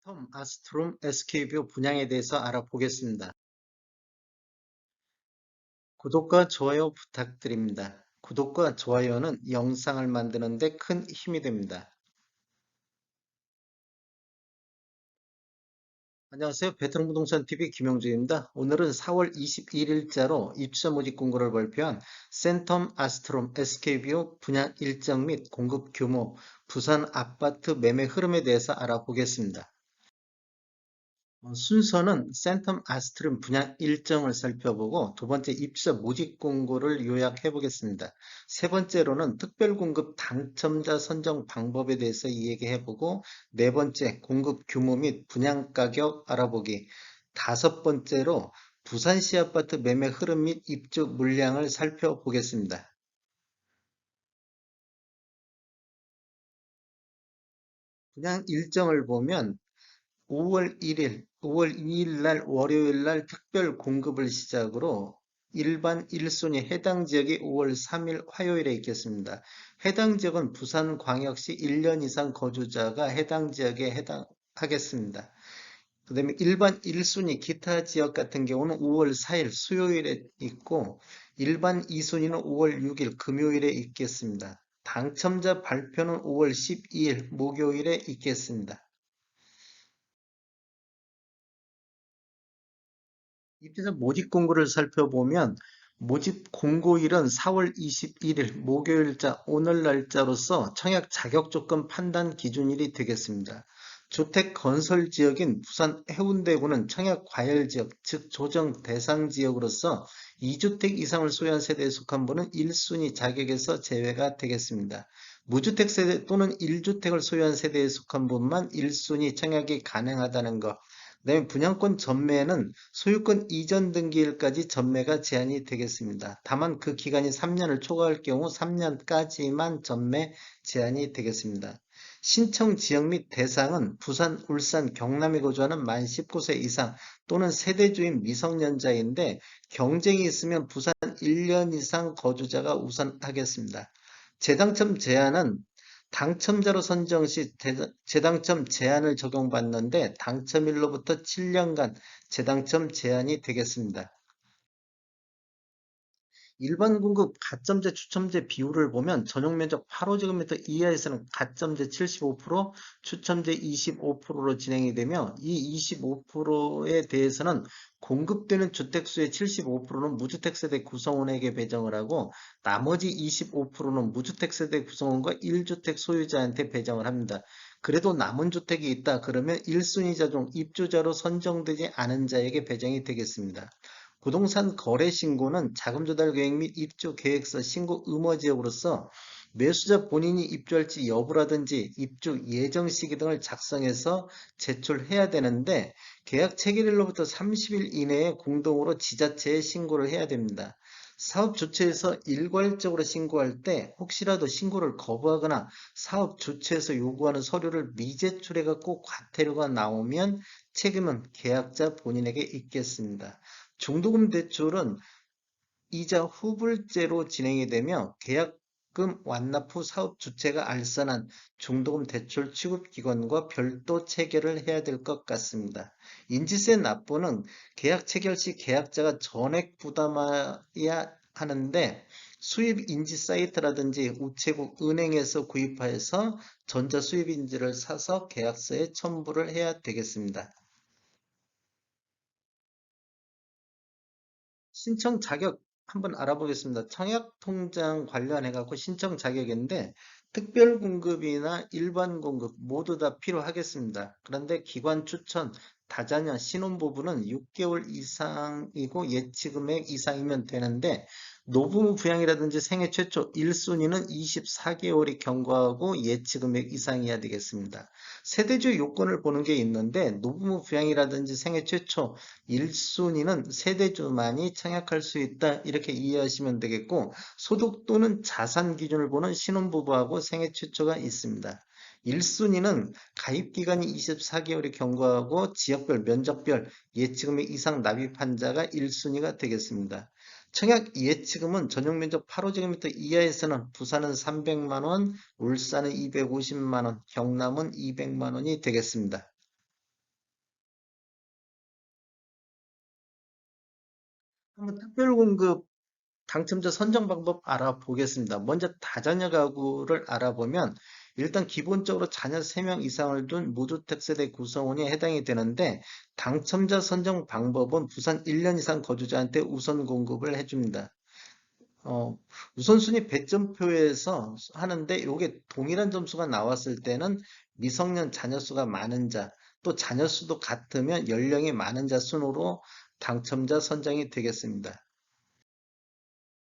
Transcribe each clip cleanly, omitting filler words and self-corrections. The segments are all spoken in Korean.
톰 아스트롬 SK뷰 분양에 대해서 알아보겠습니다. 구독과 좋아요 부탁드립니다. 구독과 좋아요는 영상을 만드는 데 큰 힘이 됩니다. 안녕하세요. 베트남부동산TV 김영주입니다. 오늘은 4월 21일자로 입주자 모집 공고를 발표한 센텀 아스트롬 SK뷰 분양 일정 및 공급 규모, 부산 아파트 매매 흐름에 대해서 알아보겠습니다. 순서는 센텀 아스트림 분양 일정을 살펴보고 두 번째 입사 모집 공고를 요약해 보겠습니다. 세 번째로는 특별 공급 당첨자 선정 방법에 대해서 이야기해 보고 네 번째 공급 규모 및 분양 가격 알아보기, 다섯 번째로 부산시 아파트 매매 흐름 및 입주 물량을 살펴보겠습니다. 분양 일정을 보면 5월 2일 날 월요일 날 특별 공급을 시작으로 일반 1순위 해당 지역이 5월 3일 화요일에 있겠습니다. 해당 지역은 부산광역시 1년 이상 거주자가 해당 지역에 해당하겠습니다. 그 다음에 일반 1순위 기타 지역 같은 경우는 5월 4일 수요일에 있고 일반 2순위는 5월 6일 금요일에 있겠습니다. 당첨자 발표는 5월 12일 목요일에 있겠습니다. 입주자 모집 공고를 살펴보면 모집 공고일은 4월 21일 목요일자 오늘 날짜로서 청약 자격 조건 판단 기준일이 되겠습니다. 주택 건설 지역인 부산 해운대구는 청약 과열 지역, 즉 조정 대상 지역으로서 2주택 이상을 소유한 세대에 속한 분은 1순위 자격에서 제외가 되겠습니다. 무주택 세대 또는 1주택을 소유한 세대에 속한 분만 1순위 청약이 가능하다는 것. 그다음에 분양권 전매는 소유권 이전 등기일까지 전매가 제한이 되겠습니다. 다만 그 기간이 3년을 초과할 경우 3년까지만 전매 제한이 되겠습니다. 신청 지역 및 대상은 부산, 울산, 경남에 거주하는 만 19세 이상 또는 세대주인 미성년자인데 경쟁이 있으면 부산 1년 이상 거주자가 우선하겠습니다. 재당첨 제한은 당첨자로 선정 시 재당첨 제한을 적용받는데 당첨일로부터 7년간 재당첨 제한이 되겠습니다. 일반 공급 가점제 추첨제 비율을 보면 전용 면적 8호제곱미터 이하에서는 가점제 75%, 추첨제 25%로 진행이 되며 이 25%에 대해서는 공급되는 주택수의 75%는 무주택 세대 구성원에게 배정을 하고 나머지 25%는 무주택 세대 구성원과 1주택 소유자한테 배정을 합니다. 그래도 남은 주택이 있다 그러면 1순위자 중 입주자로 선정되지 않은 자에게 배정이 되겠습니다. 부동산 거래 신고는 자금 조달 계획 및 입주 계획서 신고 의무 지역으로서 매수자 본인이 입주할지 여부라든지 입주 예정 시기 등을 작성해서 제출해야 되는데 계약 체결일로부터 30일 이내에 공동으로 지자체에 신고를 해야 됩니다. 사업 주체에서 일괄적으로 신고할 때 혹시라도 신고를 거부하거나 사업 주체에서 요구하는 서류를 미제출해 갖고 과태료가 나오면 책임은 계약자 본인에게 있겠습니다. 중도금 대출은 이자 후불제로 진행이 되며 계약금 완납 후 사업 주체가 알선한 중도금 대출 취급기관과 별도 체결을 해야 될 것 같습니다. 인지세 납부는 계약 체결 시 계약자가 전액 부담해야 하는데 수입 인지 사이트라든지 우체국 은행에서 구입하여서 전자 수입 인지를 사서 계약서에 첨부를 해야 되겠습니다. 신청 자격 한번 알아보겠습니다. 청약통장 관련해 갖고 신청 자격인데 특별 공급이나 일반 공급 모두 다 필요하겠습니다. 그런데 기관 추천, 다자녀, 신혼부부는 6개월 이상이고 예치금액 이상이면 되는데 노부모 부양이라든지 생애 최초 1순위는 24개월이 경과하고 예치금액 이상이어야 되겠습니다. 세대주 요건을 보는 게 있는데 노부모 부양이라든지 생애 최초 1순위는 세대주만이 청약할 수 있다 이렇게 이해하시면 되겠고 소득 또는 자산 기준을 보는 신혼부부하고 생애 최초가 있습니다. 1순위는 가입기간이 24개월이 경과하고 지역별, 면적별 예치금액 이상 납입한 자가 1순위가 되겠습니다. 청약 예치금은 전용 면적 8호제곱미터 이하에서는 부산은 300만원, 울산은 250만원, 경남은 200만원이 되겠습니다. 한번 특별공급 당첨자 선정 방법 알아보겠습니다. 먼저 다자녀 가구를 알아보면 일단 기본적으로 자녀 3명 이상을 둔 무주택 세대 구성원이 해당이 되는데 당첨자 선정 방법은 부산 1년 이상 거주자한테 우선 공급을 해줍니다. 어, 우선순위 배점표에서 하는데 이게 동일한 점수가 나왔을 때는 미성년 자녀 수가 많은 자, 또 자녀 수도 같으면 연령이 많은 자 순으로 당첨자 선정이 되겠습니다.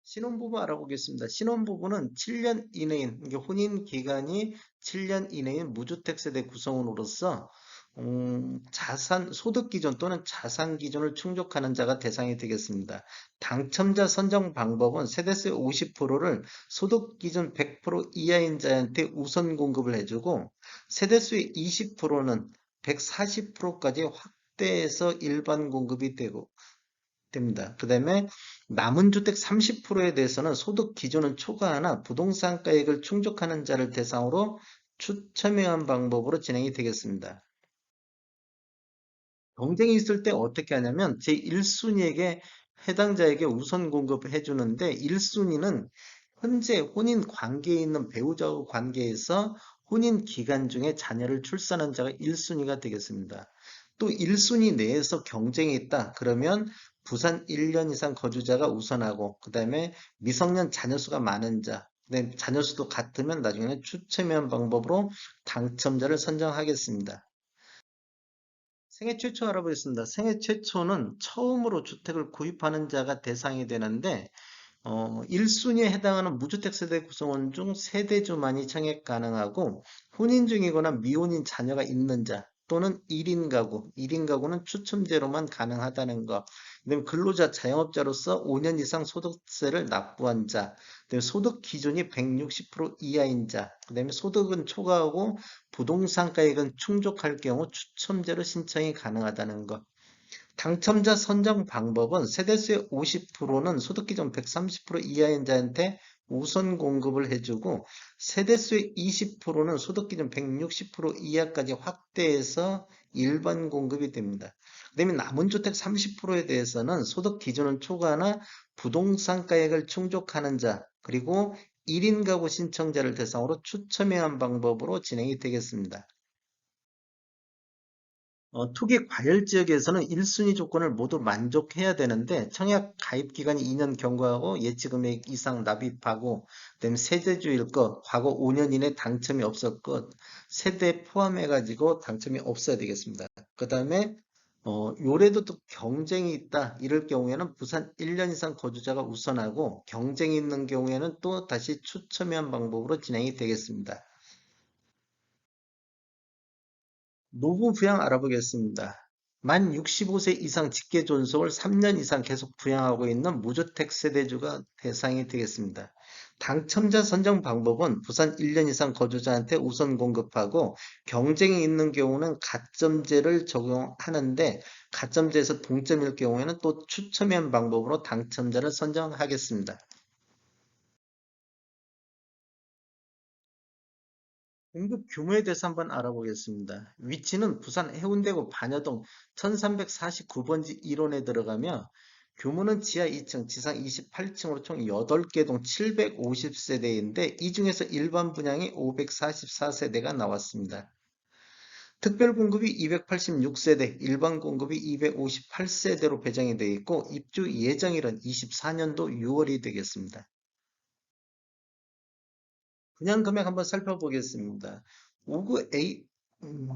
신혼부부 알아보겠습니다. 신혼부부는 7년 이내인, 이게 혼인 기간이 7년 이내인 무주택 세대 구성원으로서 자산, 소득 기준 또는 자산 기준을 충족하는 자가 대상이 되겠습니다. 당첨자 선정 방법은 세대세 50%를 소득 기준 100% 이하인 자한테 우선 공급을 해주고 세대수의 20%는 140%까지 확대해서 일반 공급이 되고 됩니다. 그 다음에 남은 주택 30%에 대해서는 소득 기준은 초과하나 부동산 가액을 충족하는 자를 대상으로 추첨해한 방법으로 진행이 되겠습니다. 경쟁이 있을 때 어떻게 하냐면 제1순위에게 해당자에게 우선 공급해 주는데 1순위는 현재 혼인 관계에 있는 배우자와 관계에서 혼인 기간 중에 자녀를 출산한 자가 1순위가 되겠습니다. 또 1순위 내에서 경쟁이 있다. 그러면 부산 1년 이상 거주자가 우선하고 그 다음에 미성년 자녀 수가 많은 자, 그다음에 자녀 수도 같으면 나중에는 추첨한 방법으로 당첨자를 선정하겠습니다. 생애 최초 알아보겠습니다. 생애 최초는 처음으로 주택을 구입하는 자가 대상이 되는데 1순위에 해당하는 무주택 세대 구성원 중 세대주만이 청약 가능하고 혼인 중이거나 미혼인 자녀가 있는 자 또는 1인 가구, 1인 가구는 추첨제로만 가능하다는 것. 그다음에 근로자, 자영업자로서 5년 이상 소득세를 납부한 자, 그다음에 소득 기준이 160% 이하인 자, 그다음에 소득은 초과하고 부동산 가액은 충족할 경우 추첨제로 신청이 가능하다는 것. 당첨자 선정 방법은 세대수의 50%는 소득기준 130% 이하인 자한테 우선 공급을 해주고 세대수의 20%는 소득기준 160% 이하까지 확대해서 일반 공급이 됩니다. 그다음에 남은 주택 30%에 대해서는 소득 기준을 초과하나 부동산 가액을 충족하는 자 그리고 1인 가구 신청자를 대상으로 추첨해한 방법으로 진행이 되겠습니다. 투기 과열 지역에서는 1순위 조건을 모두 만족해야 되는데 청약 가입 기간이 2년 경과하고 예치 금액 이상 납입하고 그다음에 세대주일 것, 과거 5년 이내 당첨이 없을 것, 세대 포함해 가지고 당첨이 없어야 되겠습니다. 그다음에 요래도 또 경쟁이 있다 이럴 경우에는 부산 1년 이상 거주자가 우선하고 경쟁이 있는 경우에는 또 다시 추첨한 방법으로 진행이 되겠습니다. 노후 부양 알아보겠습니다. 만 65세 이상 직계 존속을 3년 이상 계속 부양하고 있는 무주택 세대주가 대상이 되겠습니다. 당첨자 선정 방법은 부산 1년 이상 거주자한테 우선 공급하고 경쟁이 있는 경우는 가점제를 적용하는데 가점제에서 동점일 경우에는 또 추첨한 방법으로 당첨자를 선정하겠습니다. 공급 규모에 대해서 한번 알아보겠습니다. 위치는 부산 해운대구 반여동 1349번지 1원에 들어가며 규모는 지하 2층, 지상 28층으로 총 8개 동 750세대인데 이 중에서 일반 분양이 544세대가 나왔습니다. 특별 공급이 286세대, 일반 공급이 258세대로 배정이 되어 있고 입주 예정일은 24년도 6월이 되겠습니다. 분양 금액 한번 살펴보겠습니다. 5구 A, 음,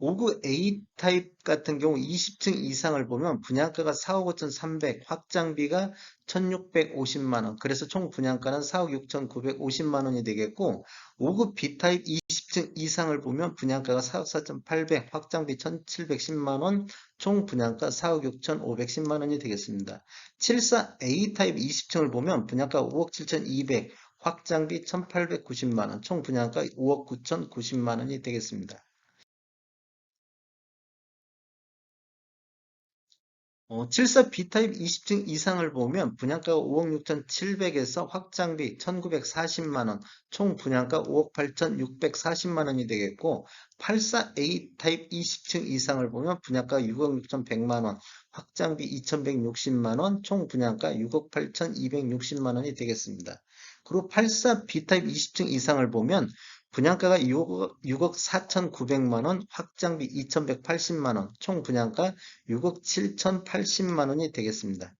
5구 A 타입 같은 경우 20층 이상을 보면 분양가가 4억 5,300, 확장비가 1,650만 원. 그래서 총 분양가는 4억 6,950만 원이 되겠고, 5구 B 타입 20층 이상을 보면 분양가가 4억 4,800, 확장비 1,710만 원, 총 분양가 4억 6,510만 원이 되겠습니다. 74 A 타입 20층을 보면 분양가 5억 7,200, 확장비 1,890만 원, 총 분양가 5억 9,090만 원이 되겠습니다. 74 B타입 20층 이상을 보면 분양가가 5억 6,700에서 확장비 1,940만 원, 총 분양가 5억 8,640만 원이 되겠고, 84 A타입 20층 이상을 보면 분양가 6억 6,100만 원, 확장비 2,160만 원, 총 분양가 6억 8,260만 원이 되겠습니다. 그리고 84 B타입 20층 이상을 보면 분양가가 6억 4,900만 원, 확장비 2,180만 원, 총 분양가 6억 7,080만 원이 되겠습니다.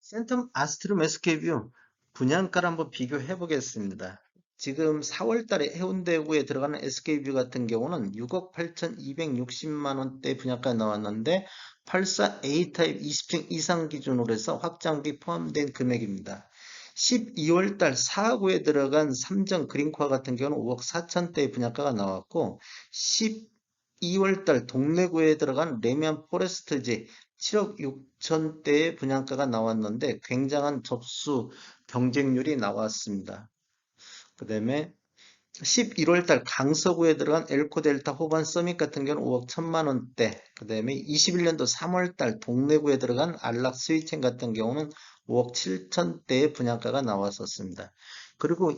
센텀 아스트룸 SK뷰 분양가를 한번 비교해 보겠습니다. 지금 4월 달에 해운대구에 들어가는 SK뷰 같은 경우는 6억 8,260만 원대 분양가 나왔는데 84 A타입 20층 이상 기준으로 해서 확장비 포함된 금액입니다. 12월 달 사하구에 들어간 삼정 그린코아 같은 경우는 5억 4천대의 분양가가 나왔고 12월 달 동래구에 들어간 레미안 포레스트지 7억 6천대의 분양가가 나왔는데 굉장한 접수 경쟁률이 나왔습니다. 그 다음에 11월 달 강서구에 들어간 엘코델타 호반 서밋 같은 경우는 5억 1천만 원대, 그 다음에 21년도 3월 달 동래구에 들어간 안락 스위첸 같은 경우는 5억 7천대의 분양가가 나왔었습니다. 그리고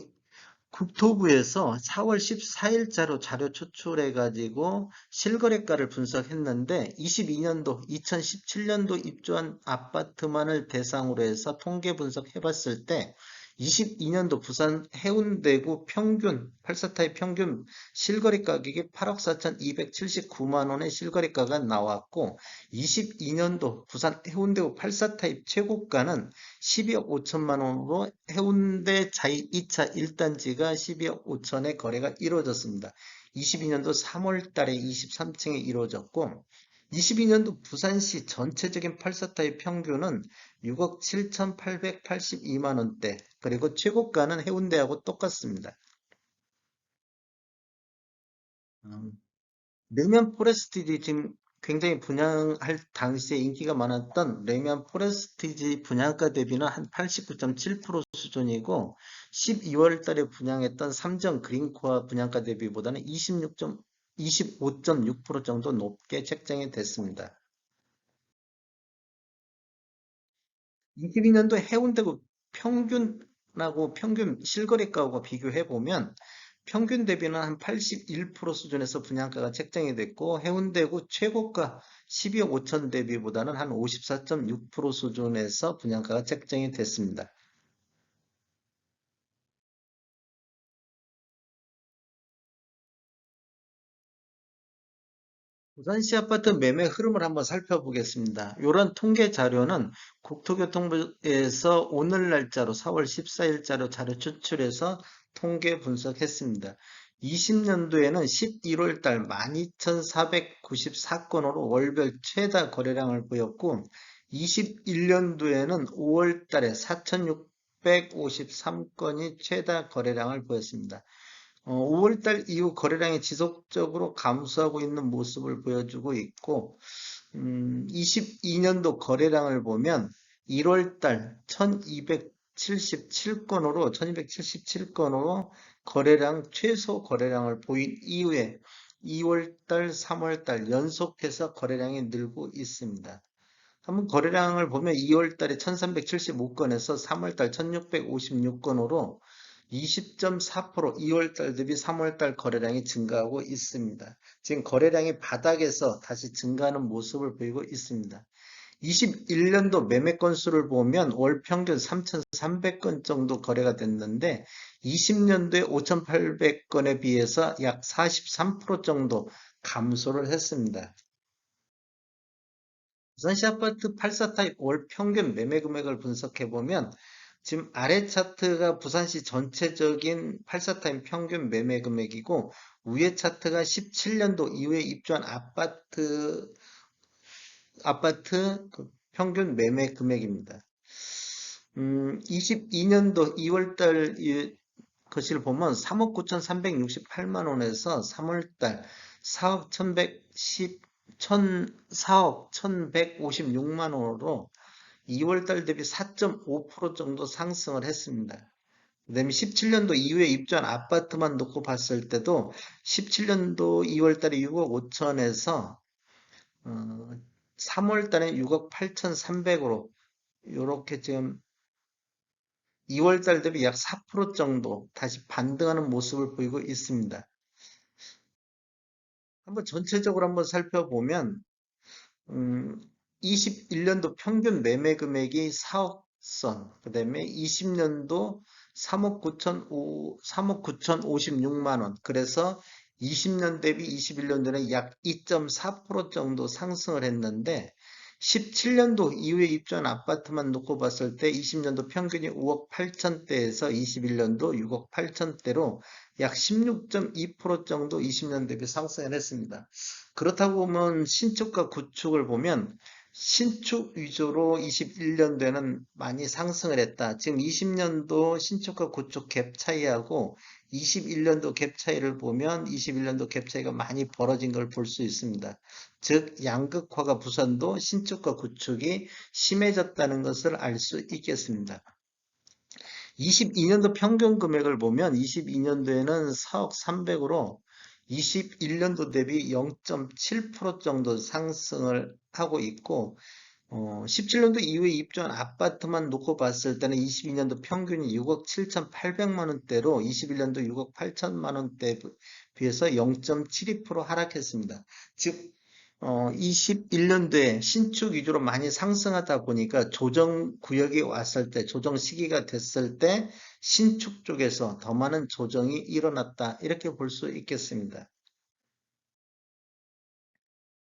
국토부에서 4월 14일자로 자료 추출해가지고 실거래가를 분석했는데 22년도, 2017년도 입주한 아파트만을 대상으로 해서 통계 분석해봤을 때 22년도 부산 해운대구 평균 84타입 평균 실거래 가격이 8억 4,279만 원의 실거래가가 나왔고 22년도 부산 해운대구 84타입 최고가는 12억 5천만 원으로 해운대 자이 2차 1단지가 12억 5천에 거래가 이루어졌습니다. 22년도 3월 달에 23층에 이루어졌고 22년도 부산시 전체적인 84타입 평균은 6억 7,882만 원대, 그리고 최고가는 해운대하고 똑같습니다. 음, 레미안 포레스티지 지금 굉장히 분양할 당시에 인기가 많았던 레미안 포레스티지 분양가 대비는 한 89.7% 수준이고 12월 달에 분양했던 삼정 그린코아 분양가 대비보다는 25.6% 정도 높게 책정이 됐습니다. 22년도 해운대구 평균하고 평균 실거래가하고 비교해 보면 평균 대비는 한 81% 수준에서 분양가가 책정이 됐고 해운대구 최고가 12억 5천 대비보다는 한 54.6% 수준에서 분양가가 책정이 됐습니다. 부산시 아파트 매매 흐름을 한번 살펴보겠습니다. 이런 통계 자료는 국토교통부에서 오늘 날짜로 4월 14일자로 자료 추출해서 통계 분석했습니다. 20년도에는 11월 달 12,494건으로 월별 최다 거래량을 보였고 21년도에는 5월 달에 4,653건이 최다 거래량을 보였습니다. 5월달 이후 거래량이 지속적으로 감소하고 있는 모습을 보여주고 있고, 22년도 거래량을 보면 1월달 1277건으로 거래량, 최소 거래량을 보인 이후에 2월달, 3월달 연속해서 거래량이 늘고 있습니다. 한번 거래량을 보면 2월달에 1375건에서 3월달 1656건으로 20.4% 2월달 대비 3월달 거래량이 증가하고 있습니다. 지금 거래량이 바닥에서 다시 증가하는 모습을 보이고 있습니다. 21년도 매매 건수를 보면 월 평균 3,300건 정도 거래가 됐는데 20년도에 5,800건에 비해서 약 43% 정도 감소를 했습니다. 부산시 아파트 84타입 월 평균 매매 금액을 분석해 보면 지금 아래 차트가 부산시 전체적인 84타입 평균 매매 금액이고 위에 차트가 17년도 이후에 입주한 아파트 그 평균 매매 금액입니다. 22년도 2월달 것을 보면 3억 9,368만 원에서 3월달 4억 4억 1,156만 원으로 2월달 대비 4.5% 정도 상승을 했습니다. 그다음에 17년도 이후에 입주한 아파트만 놓고 봤을 때도 17년도 2월 달에 6억 5천에서 3월 달에 6억 8,300으로 이렇게 지금 2월 달 대비 약 4% 정도 다시 반등하는 모습을 보이고 있습니다. 한번 전체적으로 한번 살펴보면 21년도 평균 매매 금액이 4억 선, 그 다음에 20년도 3억 9천 56만 원. 그래서 20년 대비 21년도는 약 2.4% 정도 상승을 했는데 17년도 이후에 입주한 아파트만 놓고 봤을 때 20년도 평균이 5억 8천대에서 21년도 6억 8천대로 약 16.2% 정도 20년 대비 상승을 했습니다. 그렇다고 보면 신축과 구축을 보면 신축 위주로 21년도에는 많이 상승을 했다. 지금 20년도 신축과 구축 갭 차이하고 21년도 갭 차이를 보면 21년도 갭 차이가 많이 벌어진 걸 볼 수 있습니다. 즉 양극화가 부산도 신축과 구축이 심해졌다는 것을 알 수 있겠습니다. 22년도 평균 금액을 보면 22년도에는 4억 300으로 21년도 대비 0.7% 정도 상승을 하고 있고 17년도 이후에 입주한 아파트만 놓고 봤을 때는 22년도 평균이 6억 7,800만 원대로 21년도 6억 8천만 원대에 비해서 0.72% 하락했습니다. 즉 21년도에 신축 위주로 많이 상승하다 보니까 조정 구역이 왔을 때, 조정 시기가 됐을 때 신축 쪽에서 더 많은 조정이 일어났다. 이렇게 볼 수 있겠습니다.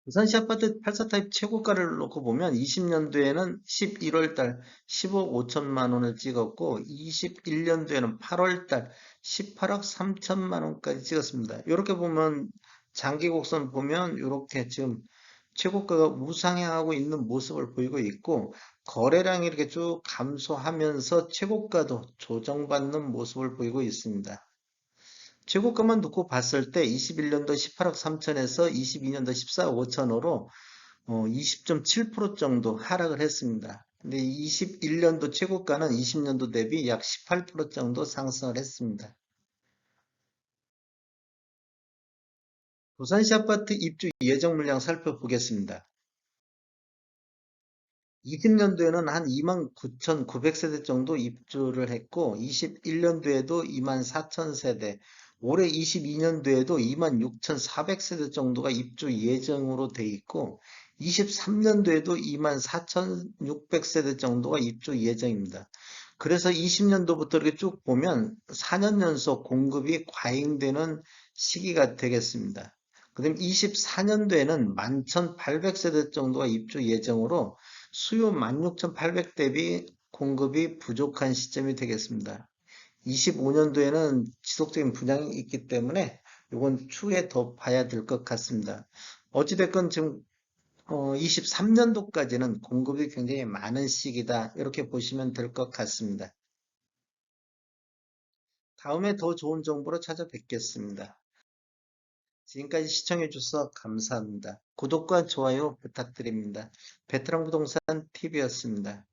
부산시 아파트 84 타입 최고가를 놓고 보면 20년도에는 11월 달 10억 5천만 원을 찍었고 21년도에는 8월 달 18억 3천만 원까지 찍었습니다. 이렇게 보면 장기 곡선 보면 이렇게 지금 최고가가 우상향하고 있는 모습을 보이고 있고 거래량이 이렇게 쭉 감소하면서 최고가도 조정받는 모습을 보이고 있습니다. 최고가만 놓고 봤을 때 21년도 18억 3천에서 22년도 14억 5천으로 20.7% 정도 하락을 했습니다. 근데 21년도 최고가는 20년도 대비 약 18% 정도 상승을 했습니다. 부산시 아파트 입주 예정 물량 살펴보겠습니다. 20년도에는 한 29,900세대 정도 입주를 했고 21년도에도 24,000세대, 올해 22년도에도 26,400세대 정도가 입주 예정으로 돼 있고 23년도에도 24,600세대 정도가 입주 예정입니다. 그래서 20년도부터 이렇게 쭉 보면 4년 연속 공급이 과잉되는 시기가 되겠습니다. 그다음 24년도에는 11,800세대 정도가 입주 예정으로 수요 16,800 대비 공급이 부족한 시점이 되겠습니다. 25년도에는 지속적인 분양이 있기 때문에 이건 추후에 더 봐야 될 것 같습니다. 어찌됐건 지금 23년도까지는 공급이 굉장히 많은 시기다. 이렇게 보시면 될 것 같습니다. 다음에 더 좋은 정보로 찾아뵙겠습니다. 지금까지 시청해 주셔서 감사합니다. 구독과 좋아요 부탁드립니다. 베테랑 부동산 TV였습니다.